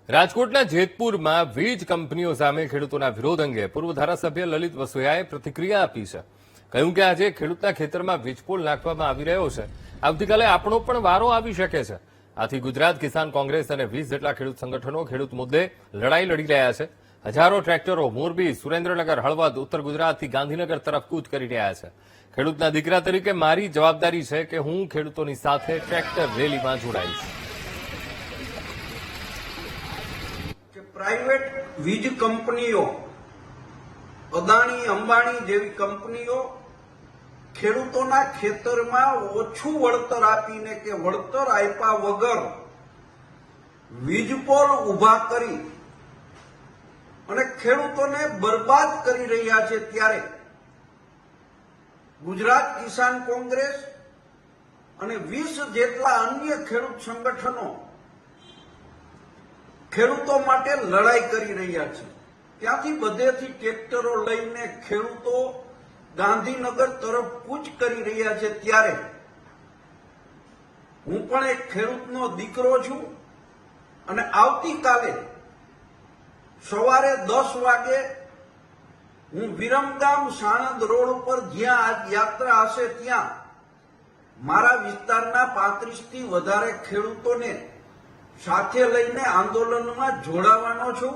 રાજકોટના જેતપુરમાં વીજ કંપનીઓ સામે ખેડૂતોના વિરોધ અંગે પૂર્વ ધારાસભ્ય લલિત વસોયાએ પ્રતિક્રિયા આપી છે. કહ્યું કે આજે ખેડૂતના ખેતરમાં વીજપોલ નાખવામાં આવી રહ્યો છે. આવતીકાલે આપણો પણ વારો આવી શકે છે. આથી ગુજરાત કિસાન કોંગ્રેસ અને 20 જેટલા ખેડૂત સંગઠનો ખેડૂત મુદ્દે લડાઈ લડી રહ્યા છે. હજારો ટ્રેક્ટરો મોરબી, સુરેન્દ્રનગર, હળવદ, ઉત્તર ગુજરાતથી ગાંધીનગર તરફ કૂચ કરી રહ્યા છે. ખેડૂતના દીકરા તરીકે મારી જવાબદારી છે કે હું ખેડૂતોની સાથે ટ્રેક્ટર રેલીમાં જોડાઈશ. પ્રાઇવેટ વીજ કંપનીઓ, અદાણી અંબાણી જેવી કંપનીઓ ખેડૂતોના ખેતરમાં ઓછું વળતર આપીને કે વળતર આપ્યા વગર વીજપોલ ઉભા કરી અને ખેડૂતોને બરબાદ કરી રહ્યા છે. ત્યારે ગુજરાત કિસાન કોંગ્રેસ અને 20 જેટલા અન્ય ખેડૂત સંગઠનો ખેડૂતો માટે લડાઈ કરી રહ્યા છે. ત્યાંથી બધેથી ટ્રેક્ટરો લઈને ખેડૂતો ગાંધીનગર તરફ કૂચ કરી રહ્યા છે. ત્યારે હું પણ એક ખેડૂતનો દીકરો છું અને આવતીકાલે સવારે 10 વાગે હું વિરમગામ સાણંદ રોડ ઉપર જ્યાં આ યાત્રા હશે ત્યાં મારા વિસ્તારના 35થી વધારે ખેડૂતોને સાથે લઈને આંદોલનમાં જોડાવાનો છું.